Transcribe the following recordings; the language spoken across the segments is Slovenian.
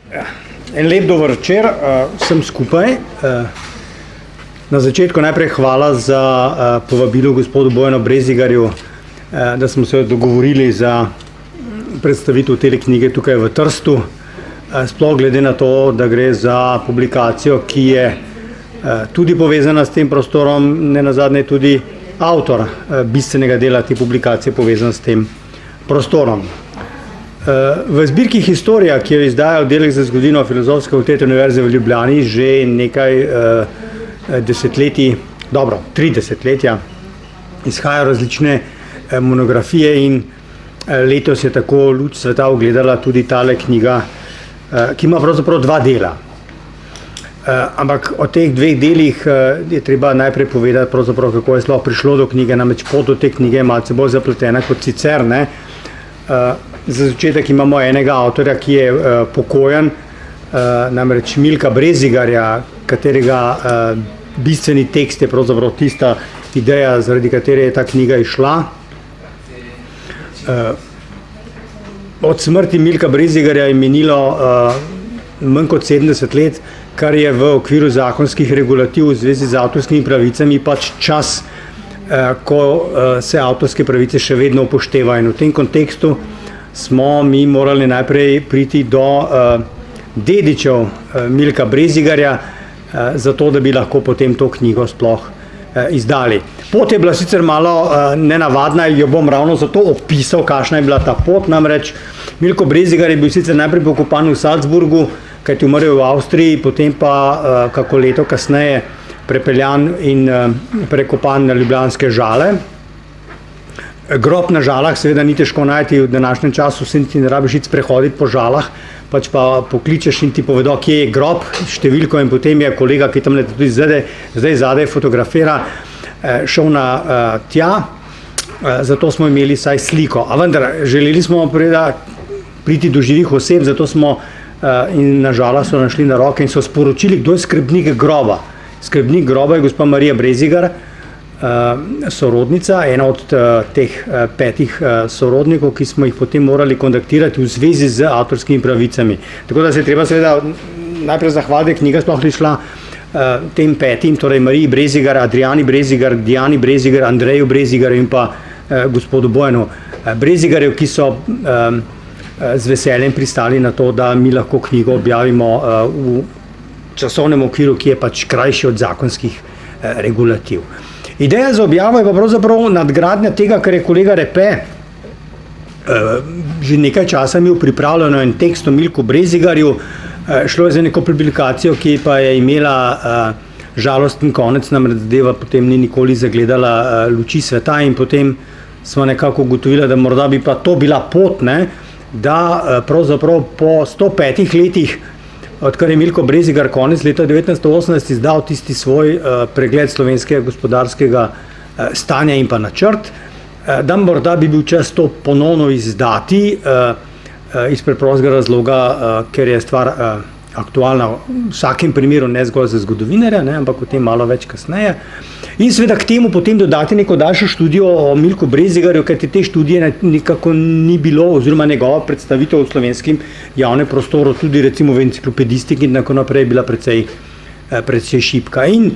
En lep dober večer vsem skupaj. Na začetku najprej hvala za povabilo gospodu Bojanu Brezigarju, da smo se dogovorili za predstavitev te knjige tukaj v Trstu. Sploh glede na to, da gre za publikacijo, ki je tudi povezana s tem prostorom, ne nazadnje tudi avtor bistvenega dela te publikacije povezan s tem prostorom. V zbirki Historija, ki jo izdaja Oddelek za zgodovino Filozofske fakultete Univerze v Ljubljani že nekaj desetletij, dobro, 3 desetletja, izhajajo različne monografije in letos je tako luč sveta ugledala tudi tale knjiga, ki ima pravzaprav 2 dela. Ampak o teh 2 delih je treba najprej povedati, pravzaprav, kako je sploh prišlo do knjige, namreč pot do te knjige je malce bolj zapletena kot sicer, ne. Za začetek imamo enega avtorja, ki je pokojen, namreč Milka Brezigarja, katerega bistveni tekst je pravzaprav tista ideja, zaradi katere je ta knjiga izšla. Od smrti Milka Brezigarja je minilo manj kot 70 let, kar je v okviru zakonskih regulativ v zvezi z avtorskimi pravicami pač čas, ko se avtorske pravice še vedno upoštevajo. In v tem kontekstu smo mi morali najprej priti do dedičev Milka Brezigarja, zato da bi lahko potem to knjigo sploh izdali. Pot je bila sicer malo nenavadna, jo bom ravno zato opisal, kakšna je bila ta pot. Namreč Milko Brezigar je bil sicer najprej pokopan v Salzburgu, kajti umrl v Avstriji, potem pa kako leto kasneje prepeljan in prekopan na ljubljanske Žale. Grob na Žalah seveda ni težko najti v današnjem času, se ti ne rabiš iti sprehoditi po Žalah, pač pa pokličeš in ti povedo, kje je grob, številko, in potem je kolega, ki tam tudi zdaj zadaj fotografira, šel na tja, zato smo imeli vsaj sliko. A vendar, želeli smo priti do živih oseb, zato smo in na Žalah so našli na roke in so sporočili, kdo je skrbnik groba. Skrbnik groba je gospa Marija Brezigar, sorodnica, ena od teh 5 sorodnikov, ki smo jih potem morali kontaktirati v zvezi z avtorskimi pravicami. Tako da se je treba seveda najprej zahvaliti, knjiga sploh šla tem 5, torej Mariji Brezigar, Adriani Brezigar, Diani Brezigar, Andreju Brezigarju in pa gospodu Bojanu Brezigarju, ki so z veseljem pristali na to, da mi lahko knjigo objavimo v časovnem okviru, ki je pač krajši od zakonskih regulativ. Ideja za objavo je pa pravzaprav nadgradnja tega, kar je kolega Repe že nekaj časa imel pripravljeno en tekst o Milku Brezigarju. Šlo je za neko publikacijo, ki pa je imela žalosten konec, namreč zadeva potem ni nikoli zagledala luči sveta in potem smo nekako ugotovili, da morda bi pa to bila pot, ne, da pravzaprav po 105 letih, odkar je Milko Brezigar konec leta 1918 izdal tisti svoj pregled slovenskega gospodarskega stanja in pa načrt, da morda bi bil čas to ponovno izdati iz preprostega razloga, ker je stvar aktualna v vsakem primeru, ne zgolj za zgodovinarja, ne, ampak o tem malo več kasneje. In seveda k temu potem dodati neko daljšo študijo o Milku Brezigarju, kajti te študije nekako ni bilo, oziroma njegova predstavitev v slovenskem javnem prostoru, tudi recimo v enciklopedistiki in tako naprej, bila precej šibka. In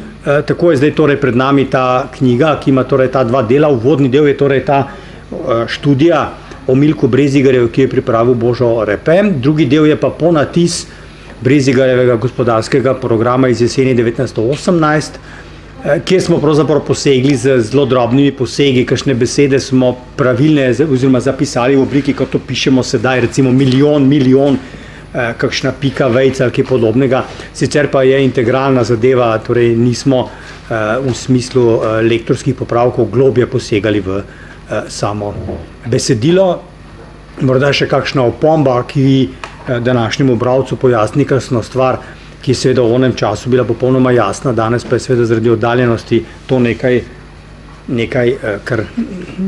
tako je zdaj torej pred nami ta knjiga, ki ima torej ta 2 dela. Uvodni del je torej ta študija o Milku Brezigarju, ki je pripravil Božo Repe. Drugi del je pa ponatis Brezigarjevega gospodarskega programa iz jeseni 1918, kjer smo pravzaprav posegli z zelo drobnimi posegi, kakšne besede smo pravilne oziroma zapisali v obliki, kot to pišemo sedaj, recimo milijon, kakšna pika, vejca ali kaj podobnega. Sicer pa je integralna zadeva, torej nismo v smislu lektorskih popravkov globje posegali v samo besedilo. Morda še kakšna opomba, ki današnjemu bralcu pojasni kakšno stvar, ki je seveda v onem času bila popolnoma jasna, danes pa je seveda zaradi oddaljenosti to nekaj, kar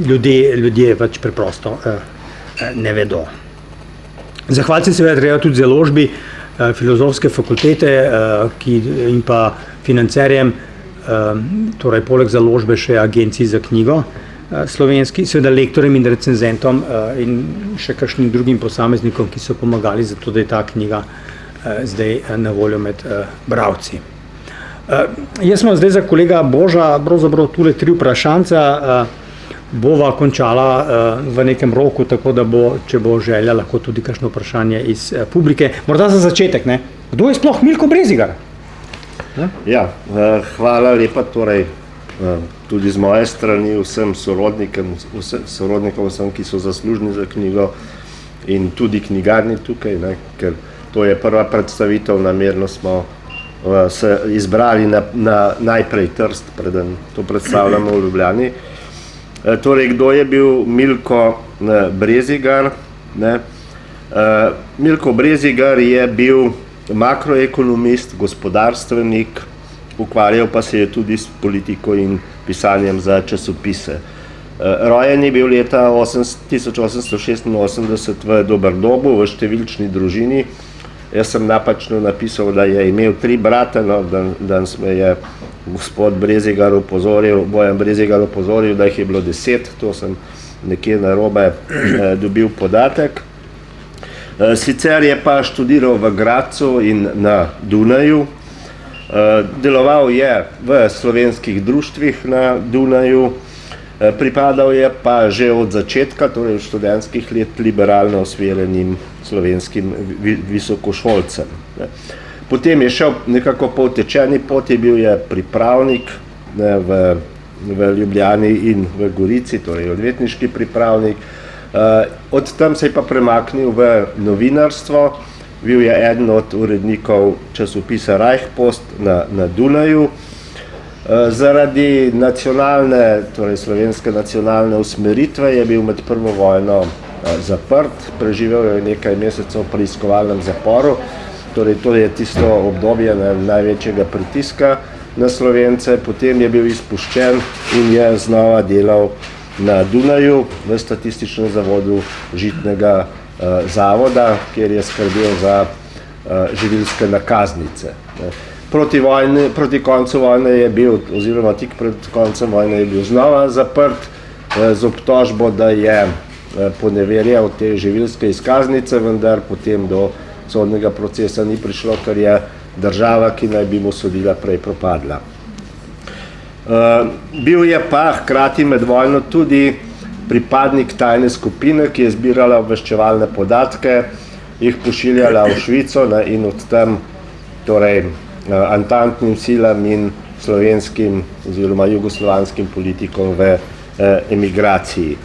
ljudje pač preprosto ne vedo. Zahvaliti se seveda treba tudi založbi Filozofske fakultete in pa financerjem, torej poleg založbe še agenciji za knjigo slovenski, seveda lektorjem in recenzentom in še kakšnim drugim posameznikom, ki so pomagali za to, da je ta knjiga zdaj na voljo med bralci. Jaz sem zdaj za kolega Boža pravzaprav tule 3 vprašanca, bova končala v nekem roku, tako da bo, če bo želja, lahko tudi kakšno vprašanje iz publike. Morda za začetek, ne? Kdo je sploh Milko Brezigar? Ja, hvala lepa, torej tudi z moje strani vsem sorodnikom, vsem, ki so zaslužni za knjigo in tudi knjigarni tukaj, ne, ker to je prva predstavitev, namerno smo se izbrali na najprej Trst, preden to predstavljamo v Ljubljani. Torej, kdo je bil Milko Brezigar? Ne? Milko Brezigar je bil makroekonomist, gospodarstvenik, ukvarjal pa se je tudi s politiko in pisanjem za časopise. Rojen je bil leta 1886 v Doberdobu, v številčni družini. Jaz sem napačno napisal, da je imel 3 brate, no, danes me je gospod Brezigar opozoril, Bojan Brezigar opozoril, da jih je bilo 10, to sem nekje narobe dobil podatek. Sicer je pa študiral v Gradcu in na Dunaju, deloval je v slovenskih društvih na Dunaju, pripadal je pa že od začetka, torej od študentskih let, liberalno usmerjenim slovenskim visokošolcem. Potem je šel nekako po utečeni poti, bil je pripravnik v Ljubljani in v Gorici, torej odvetniški pripravnik. Od tam se je pa premaknil v novinarstvo, bil je eden od urednikov časopisa Reichpost na Dunaju. Zaradi nacionalne, torej slovenske nacionalne usmeritve je bil med prvo vojno zaprt, preživel je nekaj mesecev v preiskovalnem zaporu, torej to je tisto obdobje največjega pritiska na Slovence, potem je bil izpuščen in je znova delal na Dunaju v statističnem zavodu Žitnega zavoda, kjer je skrbel za živilske nakaznice. Proti koncu vojne je bil, oziroma tik pred koncem vojne je bil znova zaprt z obtožbo, da je poneverjal te živilske izkaznice, vendar potem do sodnega procesa ni prišlo, ker je država, ki naj bi mu sodila, prej propadla. Bil je pa hkrati med vojno tudi pripadnik tajne skupine, ki je zbirala obveščevalne podatke, jih pošiljala v Švico in od tam torej antantnim silam in slovenskim oziroma jugoslovanskim politikom v emigraciji.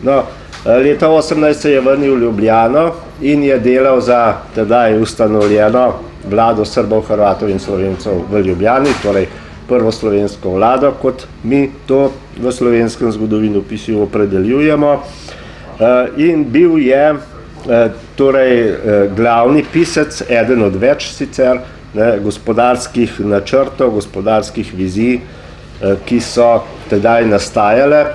No, leta 18 se je vrnil v Ljubljano in je delal za tedaj ustanovljeno vlado Srbov, Hrvatov in Slovencev v Ljubljani, torej prvo slovensko vlado, kot mi to v slovenskem zgodovinopisju opredeljujemo. In bil je torej glavni pisec, eden od več sicer, gospodarskih načrtov, gospodarskih vizij, ki so tedaj nastajale.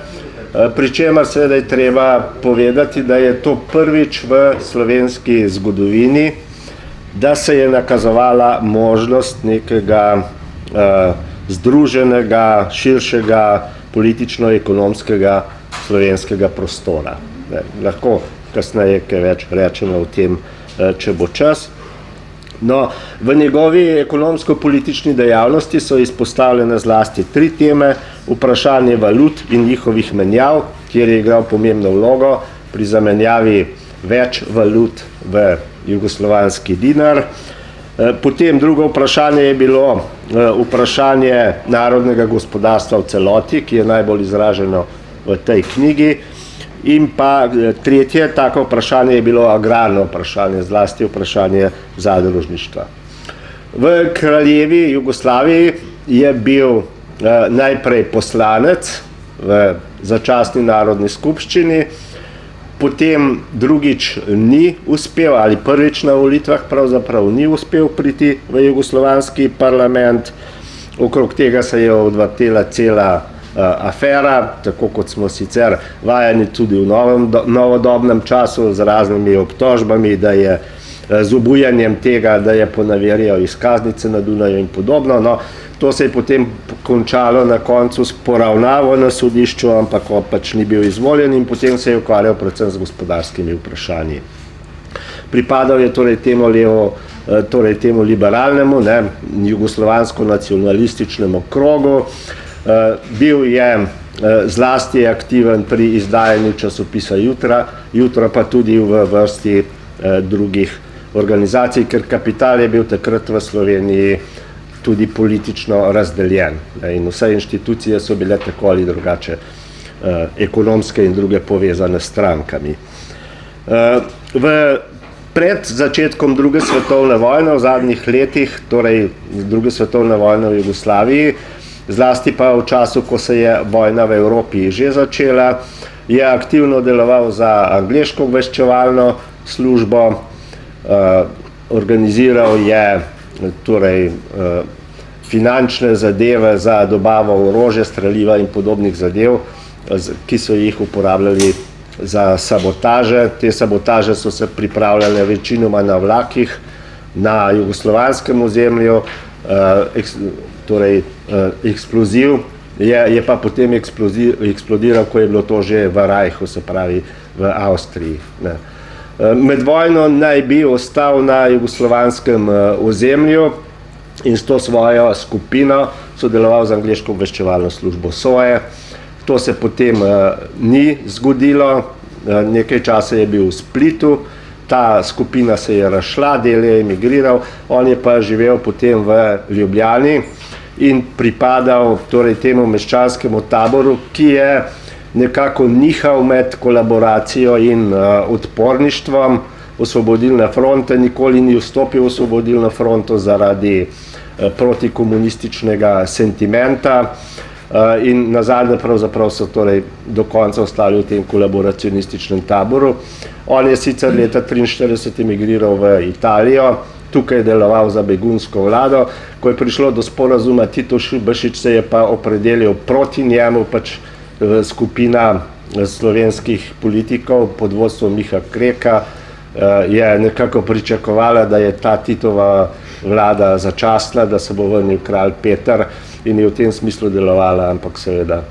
Pričemer seveda je treba povedati, da je to prvič v slovenski zgodovini, da se je nakazovala možnost nekega združenega, širšega politično-ekonomskega slovenskega prostora. Lahko kasneje kaj več rečemo o tem, če bo čas. No, v njegovi ekonomsko-politični dejavnosti so izpostavljene zlasti 3 teme: vprašanje valut in njihovih menjav, kjer je igral pomembno vlogo pri zamenjavi več valut v jugoslovanski dinar. Potem drugo vprašanje je bilo vprašanje narodnega gospodarstva v celoti, ki je najbolj izraženo v tej knjigi. In pa tretje tako vprašanje je bilo agrarno vprašanje, zlasti vprašanje zadružništva. V kraljevi Jugoslaviji je bil najprej poslanec v začasni narodni skupščini, potem drugič ni uspel, ali prvič na volitvah pravzaprav ni uspel priti v jugoslovanski parlament. Okrog tega se je odvrtela cela afera, tako kot smo sicer vajeni tudi v novodobnem času z raznimi obtožbami, da je z obujanjem tega, da je poneverjal izkaznice na Dunaju in podobno. No, to se je potem končalo na koncu s poravnavo na sodišču, ampak pač ni bil izvoljen in potem se je ukvarjal predvsem z gospodarskimi vprašanji. pripadal je torej temu liberalnemu, jugoslovansko-nacionalističnemu krogu. Bil je zlasti aktiven pri izdajanju časopisa Jutro, pa tudi v vrsti drugih organizacij, ker Kapital je bil takrat v Sloveniji tudi politično razdeljen. In vse inštitucije so bile tako ali drugače ekonomske in druge povezane s strankami. Pred začetkom druge svetovne vojne v zadnjih letih, torej druge svetovne vojne v Jugoslaviji, zlasti pa v času, ko se je vojna v Evropi že začela, je aktivno deloval za angleško obveščevalno službo, organiziral je torej finančne zadeve za dobavo orožja, streliva in podobnih zadev, ki so jih uporabljali za sabotaže. Te sabotaže so se pripravljale večinoma na vlakih, na jugoslovanskem ozemlju, torej eksploziv je pa potem eksplodiral, ko je bilo to že v Reichu, se pravi v Avstriji. Med vojno naj bi ostal na jugoslovanskem ozemlju in s to svojo skupino sodeloval z angleško obveščevalno službo SOE. To se potem ni zgodilo, nekaj časa je bil v Splitu, ta skupina se je razšla, del je emigriral, on je pa živel potem v Ljubljani in pripadal torej temu meščanskemu taboru, ki je nekako nihal med kolaboracijo in odporništvom. Osvobodilne fronte, nikoli ni vstopil v Osvobodilno fronto zaradi protikomunističnega sentimenta in nazadnje pravzaprav so torej do konca ostali v tem kolaboracionističnem taboru. On je sicer leta 1943 emigriral v Italijo, tukaj je deloval za begunsko vlado. Ko je prišlo do sporazuma Tito Šubašić, se je pa opredelil proti njemu, pač skupina slovenskih politikov pod vodstvom Miha Kreka je nekako pričakovala, da je ta Titova vlada začasna, da se bo vrnil kralj Peter in je v tem smislu delovala, ampak seveda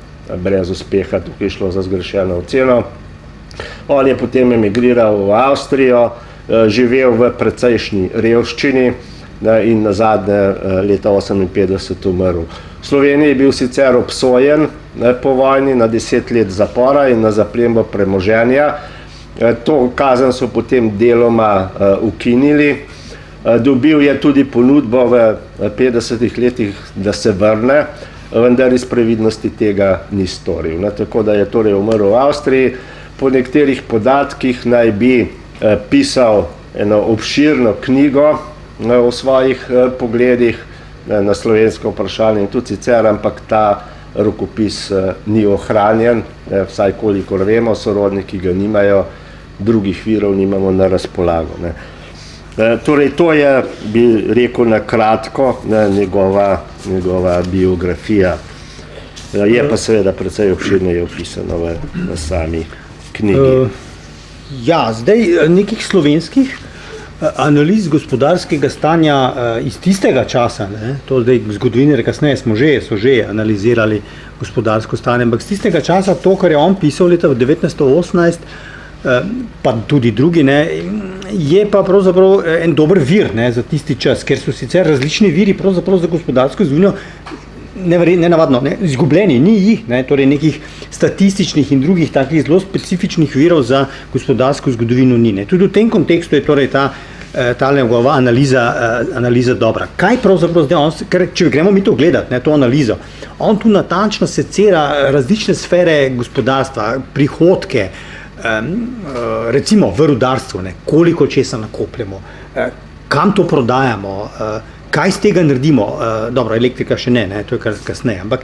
brez uspeha, tukaj je šlo za zgrešeno oceno. On je potem emigriral v Avstrijo, živel v precejšnji revščini in nazadnje leta 1958 umrl. V Sloveniji je bil sicer obsojen po vojni na 10 let zapora in na zaplembo premoženja. To kazen so potem deloma ukinili. Dobil je tudi ponudbo v 50 letih, da se vrne, vendar iz previdnosti tega ni storil. Tako da je torej umrl v Avstriji. Po nekaterih podatkih naj bi pisal eno obširno knjigo o svojih pogledih na slovensko vprašanje in tudi sicer, ampak ta rokopis ni ohranjen, vsaj kolikor vemo, sorodniki ga nimajo, drugih virov nimamo na razpolago. Torej, to je, bi rekel na kratko, njegova biografija. Je pa seveda precej obširneje opisano v sami knjigi. Ja, zdaj nekih slovenskih analiz gospodarskega stanja iz tistega časa, to zdaj zgodovinarji kasneje so že analizirali gospodarsko stanje, ampak z tistega časa to, kar je on pisal leta 1918, pa tudi drugi, je pa pravzaprav en dober vir za tisti čas, ker so sicer različni viri pravzaprav za gospodarsko zgodovino nenavadno, izgubljeni, ni jih, torej nekih statističnih in drugih takih zelo specifičnih virov za gospodarsko zgodovino ni. Tudi v tem kontekstu je torej ta njegova analiza dobra. Kaj pravzaprav zdaj on, ker če gremo mi to gledati, to analizo, on tu natančno secira različne sfere gospodarstva, prihodke, recimo v rudarstvu, koliko česa nakopljamo, kam to prodajamo, kaj z tega naredimo, dobro, elektrika še ne, to je kar kasneje, ampak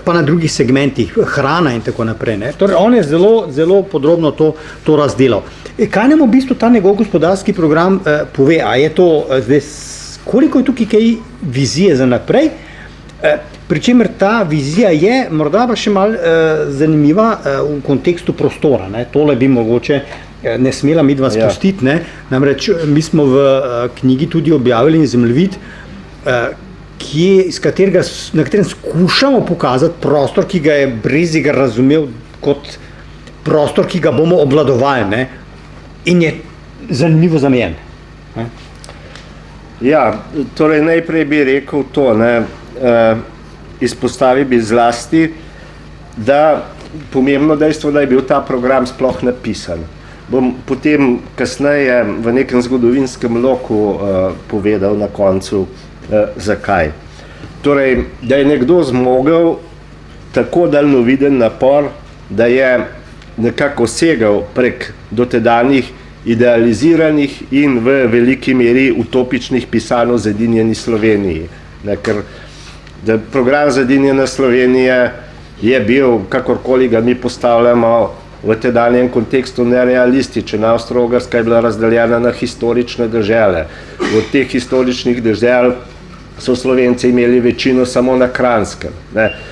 pa na drugih segmentih, hrana in tako naprej. Torej, on je zelo podrobno to razdelal. Kaj nam v bistvu ta njegov gospodarski program pove? A je to zdaj, koliko je tukaj kaj vizije za naprej? Pričemer ta vizija je morda pa še malo zanimiva v kontekstu prostora. Tole bi mogoče ne smela midva spustiti. Namreč mi smo v knjigi tudi objavili zemljevid, na katerem skušamo pokazati prostor, ki ga je Brezigar razumel kot prostor, ki ga bomo obvladovali. In je zanimivo za meni. Ja, torej najprej bi rekel to, izpostavil bi zlasti, da pomembno dejstvo, da je bil ta program sploh napisan. Bom potem kasneje v nekem zgodovinskem loku povedal na koncu, zakaj. Torej, da je nekdo zmogel tako daljnoviden napor, da je nekako segal prek dotedanjih idealiziranih in v veliki meri utopičnih pisanj o zedinjeni Sloveniji. Ker program Zedinjene Slovenije je bil, kakorkoli ga mi postavljamo, v tedanjem kontekstu nerealističen. Avstro-Ogrska je bila razdeljena na historične dežele. Od teh historičnih dežel so Slovenci imeli večino samo na Kranjskem.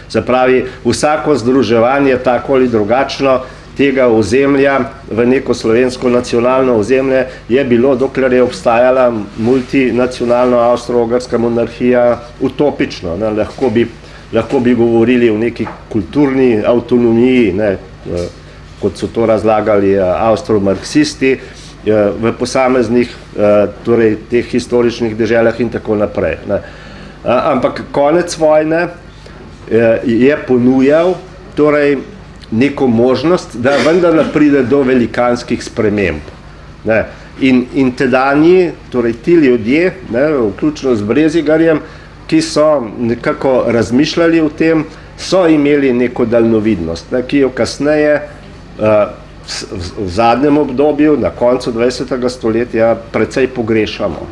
Zapravi, vsako združevanje, tako ali drugačno, tega ozemlja v neko slovensko nacionalno ozemlje je bilo, dokler je obstajala multinacionalna avstro-ogrska monarhija, utopično. Lahko bi govorili o neki kulturni avtonomiji, kot so to razlagali avstro-marksisti, v posameznih torej teh historičnih deželah in tako naprej. Ampak konec vojne je ponujal torej neko možnost, da vendarle pride do velikanskih sprememb. In tedanji, torej ti ljudje, vključno z Brezigarjem, ki so nekako razmišljali o tem, so imeli neko daljnovidnost, ki jo kasneje v zadnjem obdobju, na koncu 20. stoletja, precej pogrešamo.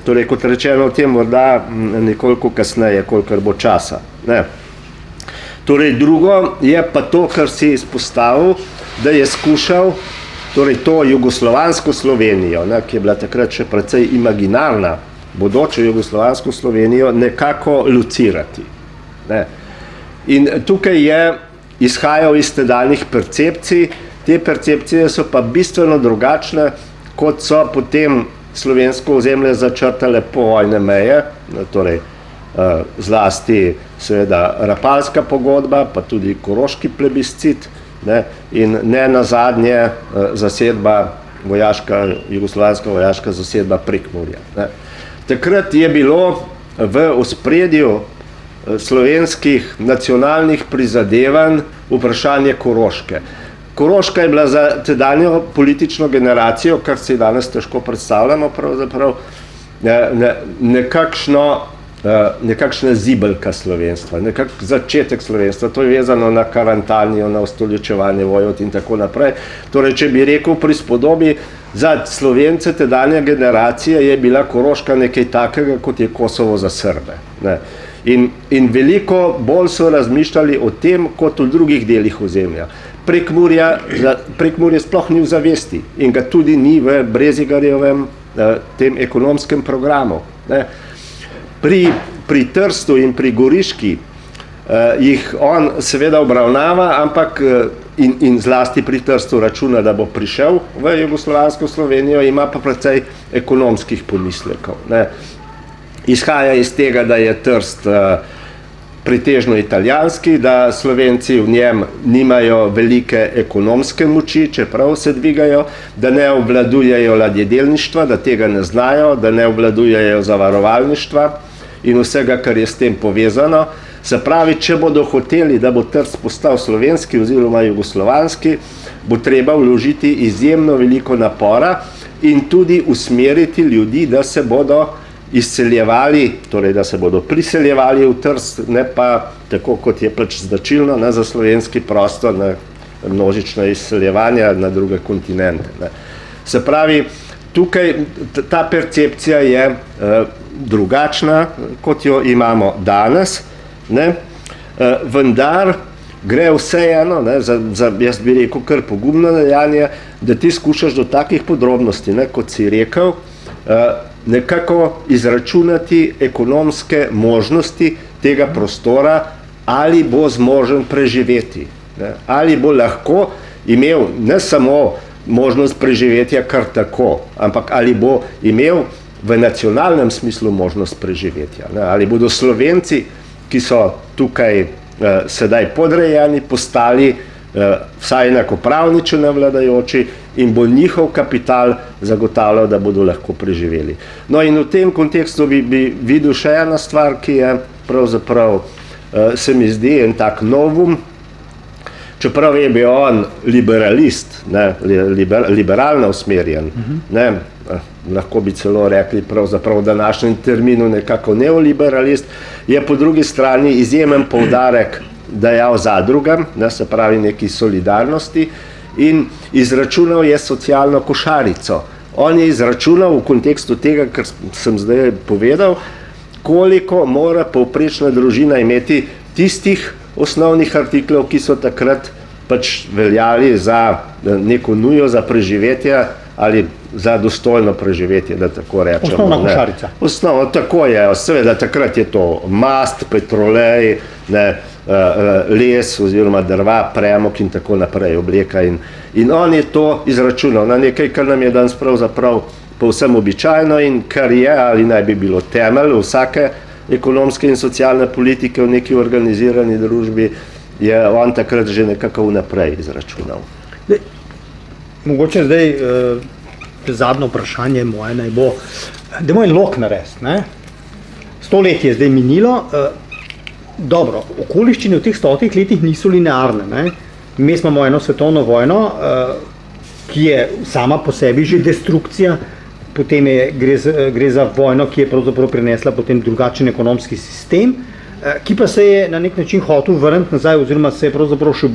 Torej, kot rečeno, o tem morda nekoliko kasneje, kolikor bo časa. Torej, drugo je pa to, kar si izpostavil, da je skušal torej to jugoslovansko Slovenijo, ki je bila takrat še precej imaginarna, bodočo jugoslovansko Slovenijo, nekako lucirati. In tukaj je izhajal iz tedanjih percepcij. Te percepcije so pa bistveno drugačne, kot so potem slovensko ozemlje začrtale povojne meje, torej zlasti seveda Rapalska pogodba, pa tudi Koroški plebiscit in ne nazadnje zasedba jugoslovanska vojaška zasedba Prekmurja. Takrat je bilo v ospredju slovenskih nacionalnih prizadevanj vprašanje Koroške. Koroška je bila za tedanjo politično generacijo, kar si danes težko predstavljamo, pravzaprav nekakšna zibelka slovenstva, nekak začetek slovenstva. To je vezano na Karantanijo, na ustoličevanje vojvod in tako naprej. Torej, če bi rekel pri spodobi, za Slovence tedanje generacije je bila Koroška nekaj takega, kot je Kosovo za Srbe. In veliko bolj so razmišljali o tem, kot o drugih delih ozemlja. Prekmurje sploh ni v zavesti in ga tudi ni v Brezigarjevem tem ekonomskem programu. Pri Trstu in pri Goriški jih on seveda obravnava, ampak in zlasti pri Trstu računa, da bo prišel v jugoslovansko Slovenijo, ima pa precej ekonomskih pomislekov. Izhaja iz tega, da je Trst pretežno italijanski, da Slovenci v njem nimajo velike ekonomske moči, čeprav se dvigajo, da ne obvladujejo ladjedelništva, da tega ne znajo, da ne obvladujejo zavarovalništva in vsega, kar je s tem povezano. Se pravi, če bodo hoteli, da bo Trst postal slovenski oziroma jugoslovanski, bo treba vložiti izjemno veliko napora in tudi usmeriti ljudi, da se bodo izseljevali, torej da se bodo priseljevali v Trst, ne pa tako, kot je pač značilno za slovenski prostor, množična izseljevanja na druge kontinente. Se pravi, tukaj ta percepcija je drugačna, kot jo imamo danes, vendar gre vseeno, jaz bi rekel kar pogumno dejanje, da ti skušaš do takih podrobnosti, kot si rekel, nekako izračunati ekonomske možnosti tega prostora, ali bo zmožen preživeti. Ali bo lahko imel ne samo možnost preživetja kar tako, ampak ali bo imel v nacionalnem smislu možnost preživetja. Ali bodo Slovenci, ki so tukaj sedaj podrejeni, postali vsaj enakopravni, če ne vladajoči, in bo njihov kapital zagotavljal, da bodo lahko preživeli. No in v tem kontekstu bi videl še ena stvar, ki je pravzaprav se mi zdi en tak novum, čeprav je bil on liberalist, liberalno usmerjen, lahko bi celo rekli pravzaprav v današnjem terminu nekako neoliberalist, je po drugi strani izjemen poudarek dajal zadrugam, se pravi neki solidarnosti, in izračunal je socialno košarico. On je izračunal v kontekstu tega, kar sem zdaj povedal, koliko mora povprečna družina imeti tistih osnovnih artiklov, ki so takrat pač veljali za neko nujo za preživetje ali za dostojno preživetje, da tako rečemo. Osnovna košarica. Osnovno, tako je, seveda takrat je to mast, petrolej, les oziroma drva, premog in tako naprej, obleka in on je to izračunal na nekaj, kar nam je danes pravzaprav povsem običajno in kar je ali naj bi bilo temelj vsake ekonomske in socialne politike v neki organizirani družbi, je on takrat že nekako vnaprej izračunal. Mogoče zdaj zadnje vprašanje moje naj bo, da moj lok narediti. 100 let je zdaj minilo, dobro, okoliščine v teh 100 letih niso linearne. Mi imamo eno svetovno vojno, ki je sama po sebi že destrukcija, potem gre za vojno, ki je pravzaprav prinesla potem drugačen ekonomski sistem, ki pa se je na nek način hotel vrniti nazaj, oziroma se je pravzaprav še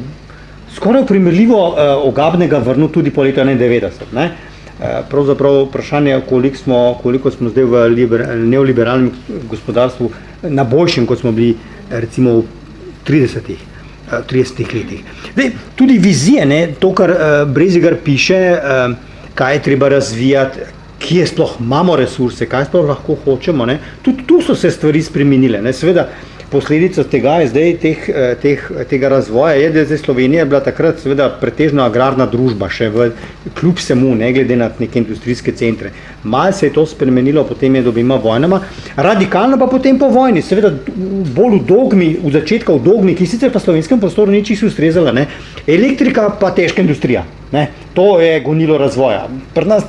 skoraj primerljivo ogabnega vrnil tudi po letu 1991. Pravzaprav vprašanje, koliko smo zdaj v neoliberalnem gospodarstvu na boljšem, kot smo bili recimo v 30 letih. Tudi vizije, to, kar Brezigar piše, kaj je treba razvijati, kje sploh imamo resurse, kaj sploh lahko hočemo, tudi tu so se stvari spremenile. Seveda, posledica tega je zdaj tega razvoja je, da je zdaj Slovenija bila takrat seveda pretežno agrarna družba, še kljub vsemu, ne glede na neke industrijske centre. Malo se je to spremenilo, potem je dobima vojnama, radikalno pa potem po vojni, seveda bolj v dogmi, v začetku v dogmi, ki sicer pa slovenskem prostoru ni čisto ustrezala, elektrika pa težka industrija, to je gonilo razvoja. Pri nas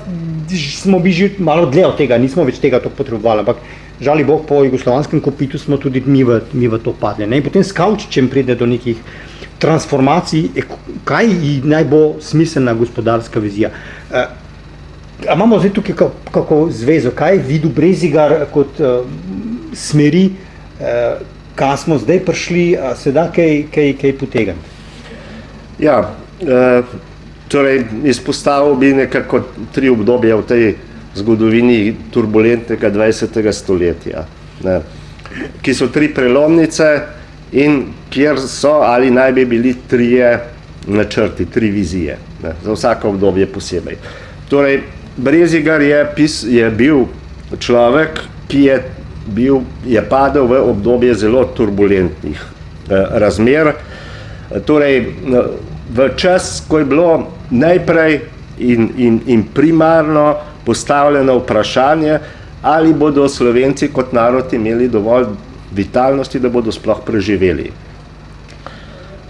smo bili že malo dlje od tega, nismo več tega toliko potrebovali, ampak žali Bog, po jugoslovanskem kopitu smo tudi mi v to padli. Potem s Kavčičem pride do nekih transformacij, kaj naj bo smiselna gospodarska vizija. Imamo zdaj tukaj kako zvezo, kaj vidi Brezigar kot smeri, kaj smo zdaj prišli, se da kaj potegniti? Ja, torej izpostavil bi nekako 3 obdobja v tej zgodovini turbulentnega 20. stoletja, ki so 3 prelomnice in kjer so ali naj bi bili 3 načrti, 3 vizije, za vsako obdobje posebej. Torej, Brezigar je bil človek, ki je padel v obdobje zelo turbulentnih razmer, torej v čas, ko je bilo najprej in primarno postavljeno vprašanje, ali bodo Slovenci kot narod imeli dovolj vitalnosti, da bodo sploh preživeli.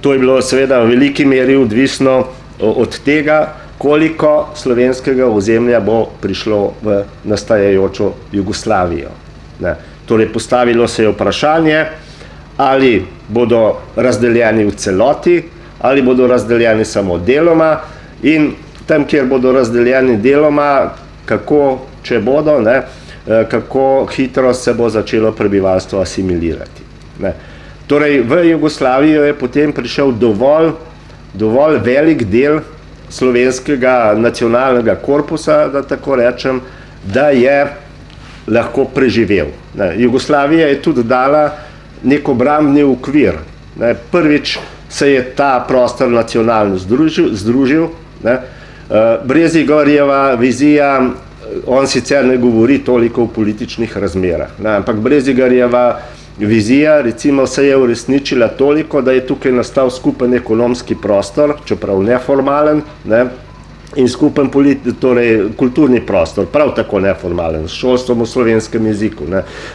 To je bilo seveda v veliki meri odvisno od tega, koliko slovenskega ozemlja bo prišlo v nastajajočo Jugoslavijo. Torej postavilo se je vprašanje, ali bodo razdeljeni v celoti, ali bodo razdeljeni samo deloma in tam, kjer bodo razdeljeni deloma, kako, če bodo, kako hitro se bo začelo prebivalstvo asimilirati. Torej, v Jugoslavijo je potem prišel dovolj velik del slovenskega nacionalnega korpusa, da tako rečem, da je lahko preživel. Jugoslavija je tudi dala nek obrambni okvir. Prvič se je ta prostor nacionalno združil. Brezigarjeva vizija, on sicer ne govori toliko o političnih razmerah, ampak Brezigarjeva vizija recimo se je uresničila toliko, da je tukaj nastal skupen ekonomski prostor, čeprav neformalen, in skupen kulturni prostor, prav tako neformalen, s šolstvom v slovenskem jeziku.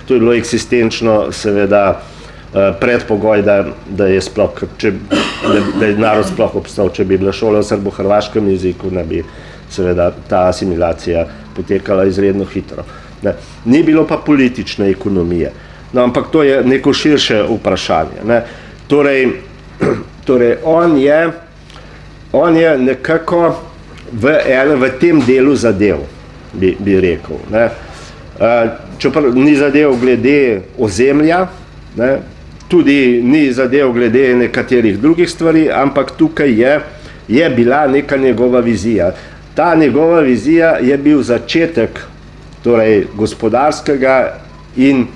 To je bilo eksistenčno seveda predpogoj, da je narod sploh obstal. Če bi bila šola v srbo-hrvaškem jeziku, ne bi seveda ta asimilacija potekala izredno hitro. Ne. Ni bilo pa politične ekonomije. No, ampak to je neko širše vprašanje. Ne. Torej on je nekako v tem delu zadev, bi rekel. Ne. Čeprav ni zadev glede ozemlja, ne, tudi ni zadev glede nekaterih drugih stvari, ampak tukaj je bila neka njegova vizija. Ta njegova vizija je bil začetek torej gospodarskega in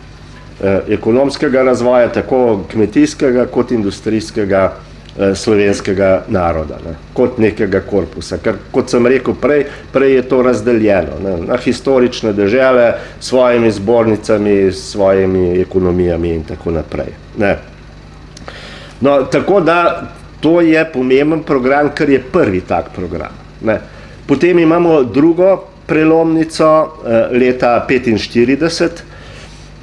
ekonomskega razvoja, tako kmetijskega kot industrijskega slovenskega naroda, ne, kot nekega korpusa. Ker, kot sem rekel prej je to razdeljeno, ne, na historične dežele s svojimi zbornicami, s svojimi ekonomijami in tako naprej. Ne. No, tako da to je pomemben program, ker je prvi tak program. Ne. Potem imamo drugo prelomnico leta 1945.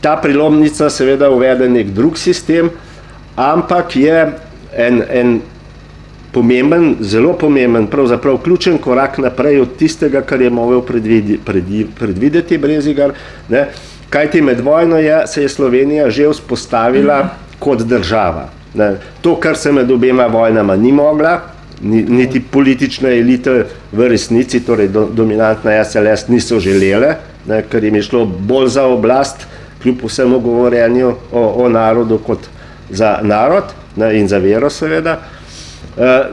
Ta prelomnica seveda uvede nek drug sistem, ampak je en pomemben, zelo pomemben, pravzaprav ključen korak naprej od tistega, kar je mogel predvideti Brezigar. Ne. Kajti med vojno se je Slovenija že vzpostavila kot država. Ne. To, kar se med obema vojnama ni mogla, niti politične elite v resnici, torej dominantna SLS, niso želele, ne, ker jim je šlo bolj za oblast, kljub vsemu govorjenju o narodu kot za narod, ne, in za vero seveda.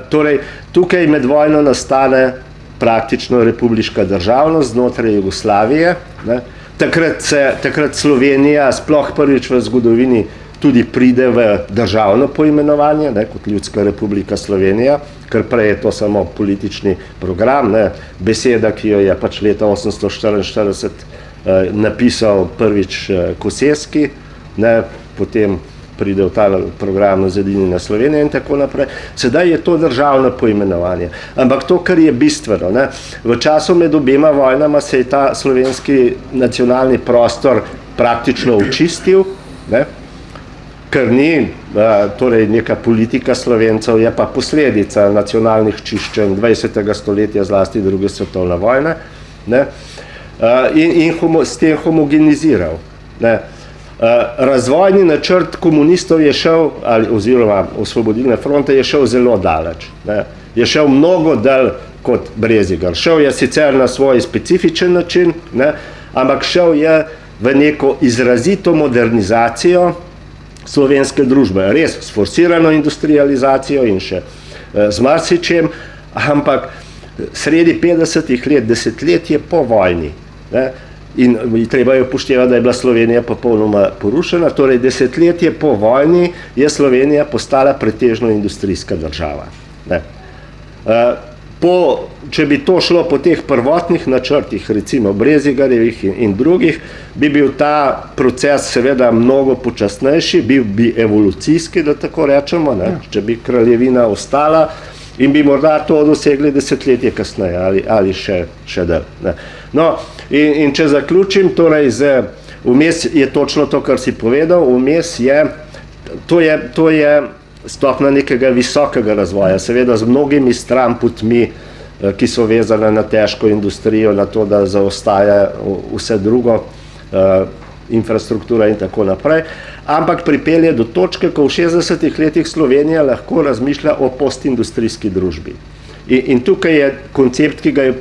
Torej, tukaj med vojno nastane praktično republiška državnost znotraj Jugoslavije. Ne. Takrat Slovenija sploh prvič v zgodovini tudi pride v državno poimenovanje, ne, kot Ljudska republika Slovenija, ker prej je to samo politični program, ne, beseda, ki jo je pač leta 1844 napisal prvič Koseski, ne, potem pride v ta program Zedinjena Slovenija in tako naprej. Sedaj je to državno poimenovanje. Ampak to, kar je bistveno, ne, v času med obema vojnama se je ta slovenski nacionalni prostor praktično očistil, ne, ker ni torej neka politika Slovencev, je pa posledica nacionalnih čiščenj 20. stoletja, zlasti druge svetovne vojne, ne, in s tem homogeniziral. Ne. Razvojni načrt komunistov je šel, oziroma Osvobodilne fronte je šel zelo daleč. Ne. Je šel mnogo dalj kot Brezigar. Šel je sicer na svoj specifičen način, ne, ampak šel je v neko izrazito modernizacijo slovenske družbe. Res s forsirano industrializacijo in še z marsičem, ampak sredi 50-ih let, desetletje po vojni, ne, in treba je upoštevati, da je bila Slovenija popolnoma porušena, torej desetletje po vojni je Slovenija postala pretežno industrijska država. Ne. Če bi to šlo po teh prvotnih načrtih, recimo Brezigarjevih in drugih, bi bil ta proces seveda mnogo počasnejši, bil bi evolucijski, da tako rečemo, ne, če bi kraljevina ostala, in bi morda to dosegli desetletje kasneje ali še dalj. Ne. No, in če zaključim, torej vmes je točno to, kar si povedal, vmes to je stopnja nekega visokega razvoja, seveda z mnogimi stranpotmi, ki so vezane na težko industrijo, na to, da zaostaja vse drugo, infrastruktura in tako naprej, ampak pripelje do točke, ko v 60-ih letih Slovenija lahko razmišlja o postindustrijski družbi. In tukaj je koncept, ki ga je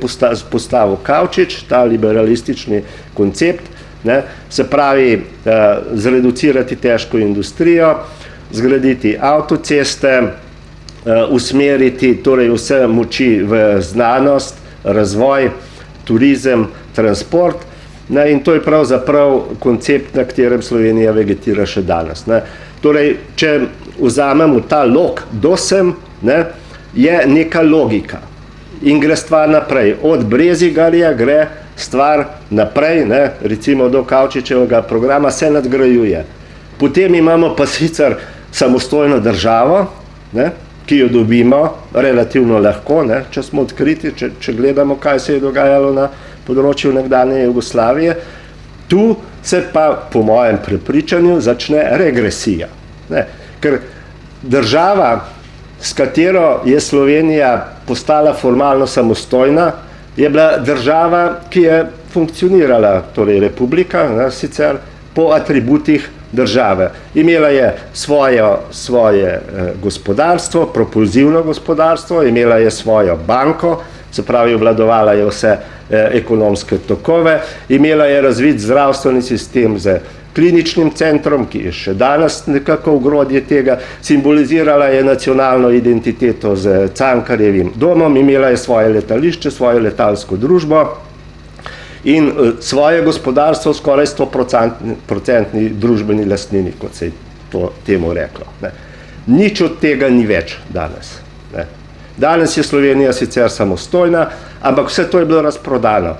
postavil Kavčič, ta liberalistični koncept, ne, se pravi zreducirati težko industrijo, zgraditi avtoceste, usmeriti torej vse moči v znanost, razvoj, turizem, transport, ne, in to je pravzaprav koncept, na katerem Slovenija vegetira še danes. Ne. Torej, če vzamemo ta lok do sem, ne, je neka logika in gre stvar naprej. Od Brezigarja gre stvar naprej, ne, recimo do Kavčičevega programa se nadgrajuje. Potem imamo pa sicer samostojno državo, ne, ki jo dobimo relativno lahko, ne, če smo odkriti, če gledamo, kaj se je dogajalo na področju nekdanje Jugoslavije. Tu se pa, po mojem prepričanju, začne regresija. Ne, ker država, s katero je Slovenija postala formalno samostojna, je bila država, ki je funkcionirala, torej republika, sicer po atributih države. Imela je svoje gospodarstvo, propulzivno gospodarstvo, imela je svojo banko, se pravi, obvladovala je vse ekonomske tokove, imela je razvit zdravstveni sistem z kliničnim centrom, ki je še danes nekako ogrodje tega, simbolizirala je nacionalno identiteto z Cankarjevim domom, imela je svoje letališče, svojo letalsko družbo in svoje gospodarstvo skoraj 100% družbeni lastnini, kot se je to temu reklo. Nič od tega ni več danes. Danes je Slovenija sicer samostojna, ampak vse to je bilo razprodano.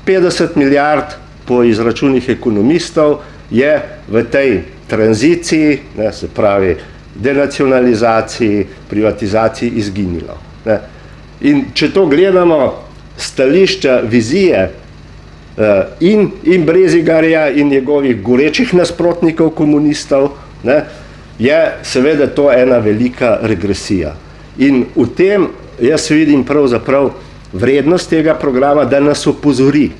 50 milijard po izračunih ekonomistov je v tej tranziciji, se pravi denacionalizaciji, privatizaciji izginilo. In če to gledamo stališča vizije in Brezigarja in njegovih gorečih nasprotnikov komunistov, je seveda to ena velika regresija. In v tem jaz vidim pravzaprav vrednost tega programa, da nas opozori,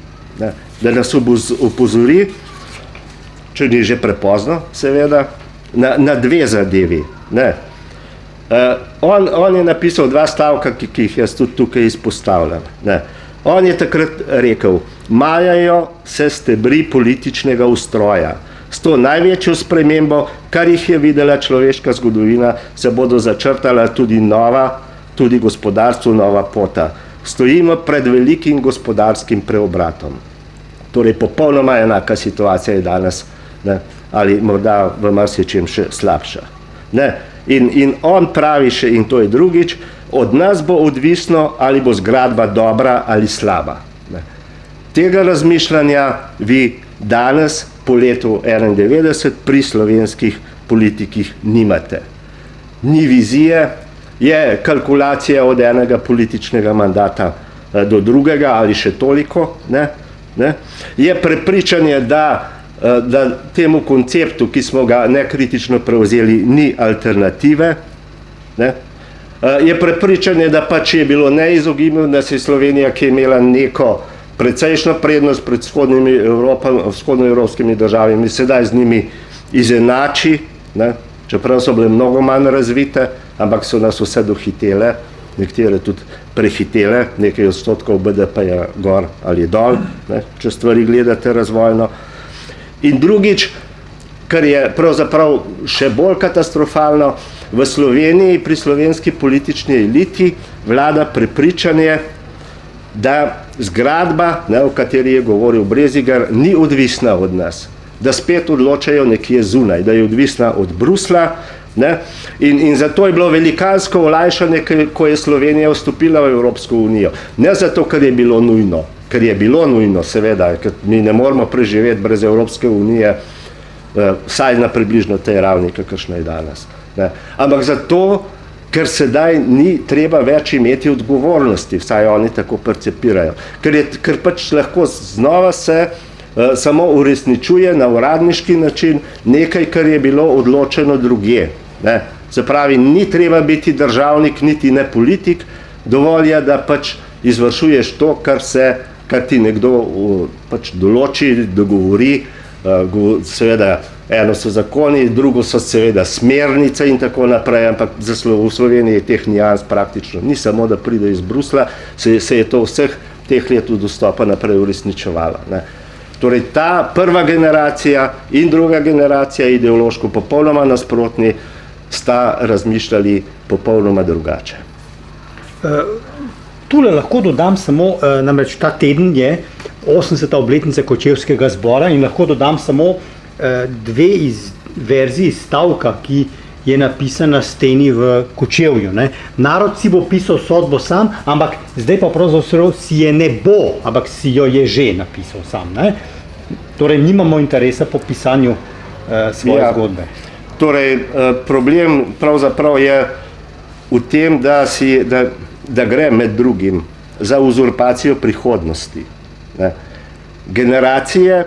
če ni že prepozno, seveda, na dve zadevi. On je napisal 2 stavka, ki jih jaz tudi tukaj izpostavljam. On je takrat rekel, majajo se stebri političnega ustroja. S to največjo spremembo, kar jih je videla človeška zgodovina, se bodo začrtala tudi gospodarstvo nova pota. Stojimo pred velikim gospodarskim preobratom. Torej, popolnoma enaka situacija je danes, ali morda v marsičem še slabša. In on pravi še, in to je drugič, od nas bo odvisno, ali bo zgradba dobra ali slaba. Tega razmišljanja vi danes, po letu 1991, pri slovenskih politikih nimate. Ni vizije, je kalkulacija od enega političnega mandata do drugega ali še toliko. Je prepričanje, da temu konceptu, ki smo ga nekritično prevzeli, ni alternative. Je prepričanje, da pač je bilo neizogibno, da se je Slovenija, ki je imela neko precejšno prednost pred vzhodnoevropskimi državami, sedaj z njimi izenači, čeprav so bile mnogo manj razvite, ampak so nas vse dohitele, nekatere tudi prehitele, nekaj odstotkov BDP-ja gor ali dol, če stvari gledate razvojno. In drugič, kar je pravzaprav še bolj katastrofalno, v Sloveniji, pri slovenski politični eliti vlada prepričanje, da zgradba, o kateri je govoril Brezigar, ni odvisna od nas, da spet odločajo nekje zunaj, da je odvisna od Bruslja, in zato je bilo velikansko olajšanje, ko je Slovenija vstopila v Evropsko unijo. Ne zato, ker je bilo nujno, seveda, ker mi ne moramo preživeti brez Evropske unije, vsaj na približno tej ravni, kakršna je danes. Ampak zato, ker sedaj ni treba več imeti odgovornosti, vsaj oni tako percepirajo. Ker pač lahko znova se samo uresničuje na uradniški način nekaj, kar je bilo odločeno drugje. Se pravi, ni treba biti državnik, niti ne politik, dovolj je, da pač izvršuješ to, kar ti nekdo pač določi, dogovori, seveda eno so zakoni, drugo so seveda smernice in tako naprej, ampak v Sloveniji teh nijans praktično ni, samo da pride iz Bruslja, se je to vseh teh let od vstopa naprej uresničevalo. Torej ta prva generacija in druga generacija, ideološko popolnoma nasprotni, sta razmišljali popolnoma drugače. Tule lahko dodam samo, namreč ta teden je 80. obletnica Kočevskega zbora in lahko dodam samo 2 verziji stavka, ki je napisan na steni v Kočevju. Narod si bo pisal sodbo sam, ampak zdaj pa pravzaprav si je ne bo, ampak si jo je že napisal sam. Torej nimamo interesa po pisanju svoje zgodbe. Torej, problem pravzaprav je v tem, da gre med drugim za uzurpacijo prihodnosti. Generacije,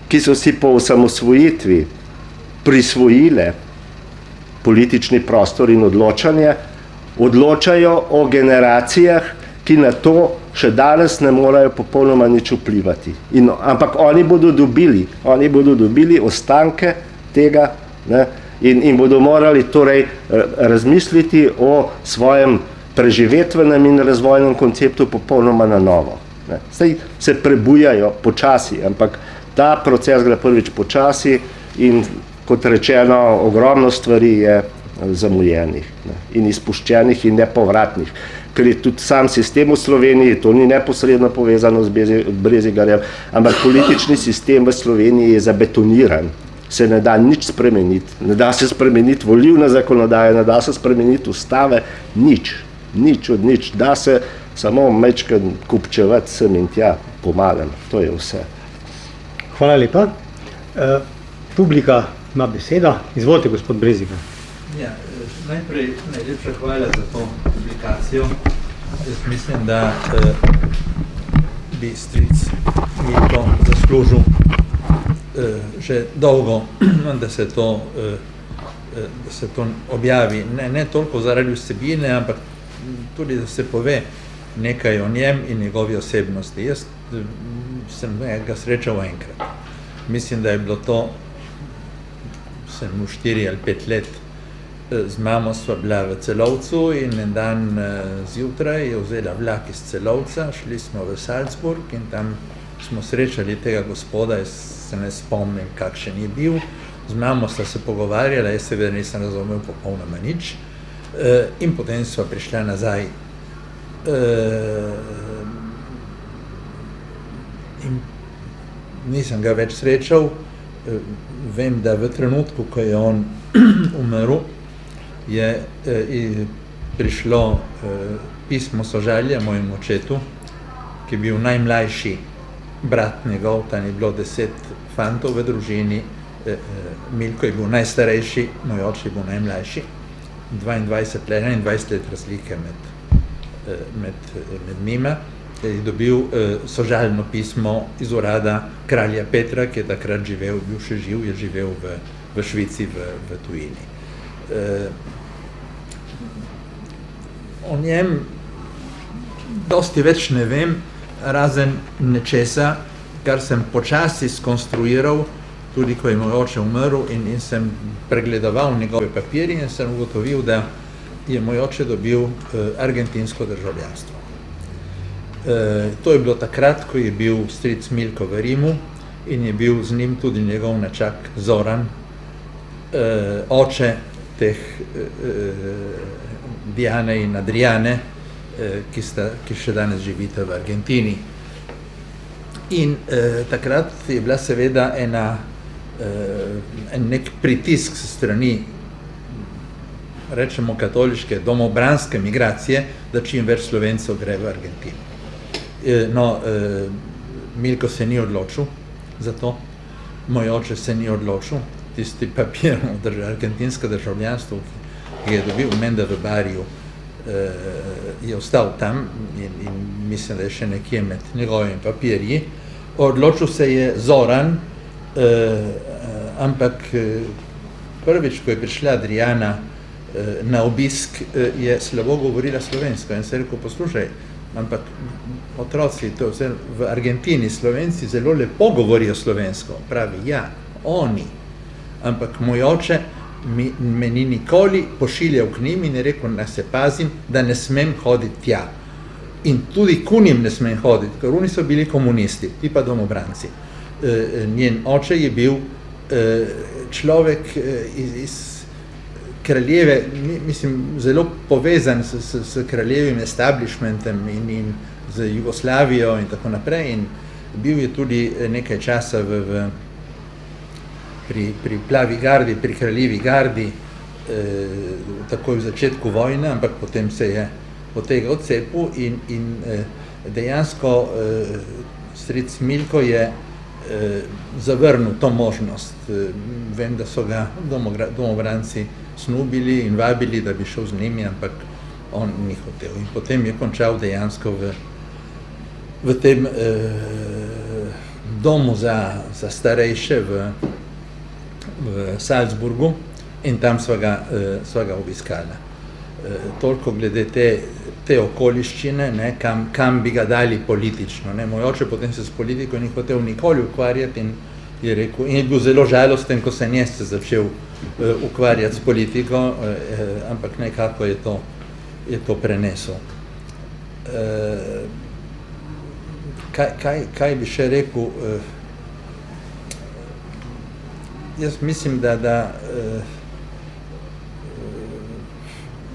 ki so si po osamosvojitvi prisvojile politični prostor in odločanje, odločajo o generacijah, ki na to še danes ne morejo popolnoma nič vplivati. Ampak oni bodo dobili ostanke tega, ne, in bodo morali torej razmisliti o svojem preživetvenem in razvojnem konceptu popolnoma na novo. Ne. Saj se prebujajo počasi, ampak ta proces gre prvič počasi in kot rečeno, ogromno stvari je zamujenih, ne, in izpuščenih in nepovratnih. Ker je tudi sam sistem v Sloveniji, to ni neposredno povezano z Brezigarjem, ampak politični sistem v Sloveniji je zabetoniran. Se ne da nič spremeniti. Ne da se spremeniti volilna zakonodaja, ne da se spremeniti ustave, nič od nič. Da se samo majčkeno kupčevati sem in tja, pomalem. To je vse. Hvala lepa. Publika ima besedo. Izvolite, gospod Brezigar. Ja, najprej najlepša hvala za to publikacijo. Jaz mislim, da bi stric Milko zaslužil že dolgo, da se to objavi. Ne toliko zaradi vsebine, ampak tudi, da se pove nekaj o njem in njegovi osebnosti. Jaz sem ga srečal enkrat. Mislim, da je bilo to, sem v 4 ali 5 let, z mamo sva bila v Celovcu in en dan zjutraj je vzela vlak iz Celovca, šli smo v Salzburg in tam smo srečali tega gospoda, jaz se ne spomnim, kakšen je bil. Z mamo sta se pogovarjala, jaz seveda nisem razumel popolnoma nič. In potem sva prišla nazaj. In nisem ga več srečal. Vem, da v trenutku, ko je on umrl, je prišlo pismo sožalja mojemu očetu, ki je bil najmlajši brat njegov, tam je bilo 10 fantov v družini, Milko je bil najstarejši, moj oče je bil najmlajši, 21 let razlike med njima, je dobil sožaljno pismo iz urada kralja Petra, ki je takrat živel, bil še živ, je živel v Švici, v tujini. O njem dosti več ne vem, razen nečesa, kar sem počasi skonstruiral, tudi ko je moj oče umrl in sem pregledoval njegove papirje in sem ugotovil, da je moj oče dobil argentinsko državljanstvo. To je bilo takrat, ko je bil stric Milko v Rimu in je bil z njim tudi njegov nečak Zoran, oče teh Diane in Adriane, ki še danes živite v Argentini. In takrat je bila seveda nek pritisk s strani, rečemo katoliške, domobranske migracije, da čim več Slovencev gre v Argentino. Milko se ni odločil za to, moj oče se ni odločil, tisti papir, argentinsko državljanstvo, ki je dobil menda v Bariju, je ostal tam in mislim, da je še nekje med njegovimi papirji. Odločil se je Zoran, ampak prvič, ko je prišla Adriana na obisk, je slabo govorila slovensko in se je rekel, poslušaj, ampak otroci, to vse v Argentini, Slovenci zelo lepo govorijo slovensko, pravi, ja, oni, ampak moj oče me ni nikoli pošiljal k njim in je rekel, da se pazim, da ne smem hoditi tja. In tudi k njim ne smem hoditi, ker oni so bili komunisti, ti pa domobranci. Njen oče je bil človek iz kraljeve, mislim, zelo povezan s kraljevim establishmentem in z Jugoslavijo in tako naprej. In bil je tudi nekaj časa pri Plavi gardi, pri kraljevi gardi, takoj v začetku vojne, ampak potem se je od tega odcepil in dejansko stric Milko je zavrnil to možnost. Vem, da so ga domobranci snubili in vabili, da bi šel z njimi, ampak on ni hotel. In potem je končal dejansko v tem domu za starejše v Salzburgu in tam sva ga obiskala. Toliko glede te te okoliščine, ne, kam bi ga dali politično. Ne. Moj oče potem se s politiko ni hotel nikoli ukvarjati in je rekel, in je bil zelo žalosten, ko se nje začel ukvarjati s politiko, ampak nekako je to prenesel. Kaj bi še rekel? Jaz mislim, da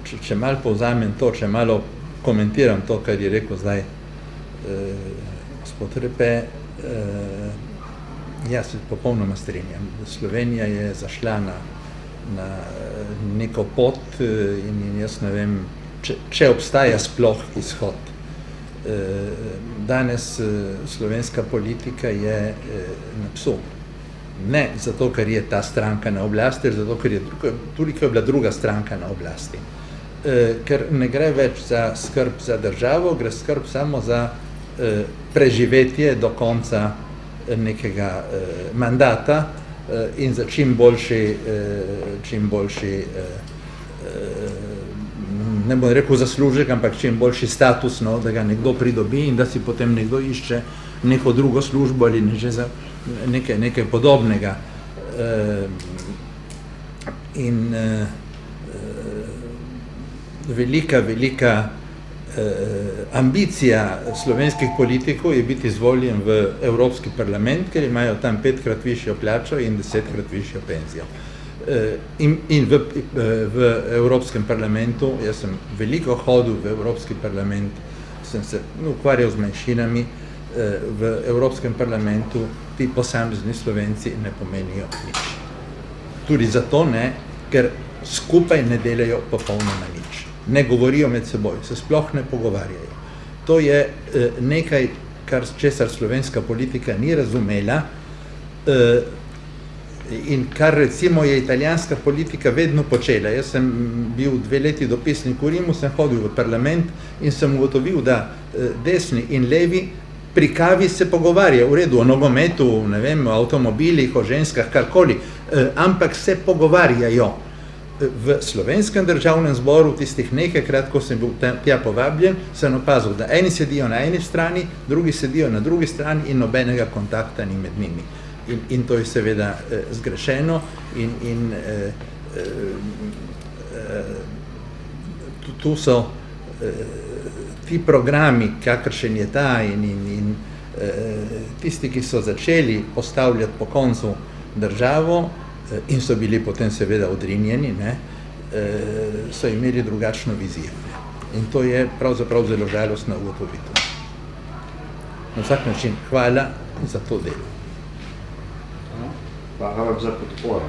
če malo povzamem to, če malo komentiram to, kar je rekel zdaj gospod Repe, jaz se popolnoma strinjam. Slovenija je zašla na neko pot in jaz ne vem, če obstaja sploh izhod. Danes slovenska politika je na psu. Ne zato, ker je ta stranka na oblasti, zato, ker je tudi, ko je bila druga stranka na oblasti. Ker ne gre več za skrb za državo, gre skrb samo za preživetje do konca nekega mandata in za čim boljši ne bom rekel zaslužek, ampak čim boljši status, no, da ga nekdo pridobi in da si potem nekdo išče neko drugo službo ali nekaj podobnega. In velika ambicija slovenskih politikov je biti izvoljen v Evropski parlament, ker imajo tam 5-krat višjo plačo in 10-krat višjo penzijo. In v Evropskem parlamentu, jaz sem veliko hodil v Evropski parlament, sem se ukvarjal z manjšinami, v Evropskem parlamentu ti posamezni Slovenci ne pomenijo nič. Tudi zato ne, ker skupaj ne delajo popolnoma nič. Ne govorijo med seboj, se sploh ne pogovarjajo. To je nekaj, česar slovenska politika ni razumela, in kar recimo je italijanska politika vedno počela. Jaz sem bil 2 leti dopisnik v Rimu, sem hodil v parlament in sem ugotovil, da desni in levi pri kavi se pogovarjajo, v redu, o nogometu, ne vem, o avtomobilih, o ženskah, karkoli, ampak se pogovarjajo. V Slovenskem državnem zboru, tistih nekajkrat, ko sem bil tja povabljen, sem opazil, da eni sedijo na eni strani, drugi sedijo na drugi strani in nobenega kontakta ni med njimi. In to je seveda zgrešeno in tu so ti programi, kakršen je ta in tisti, ki so začeli postavljati po koncu državo in so bili potem seveda odrinjeni, ne, so imeli drugačno vizijo. In to je pravzaprav zelo žalostna ugotovitev. Na vsak način hvala za to delo. Hvala vam za podporo.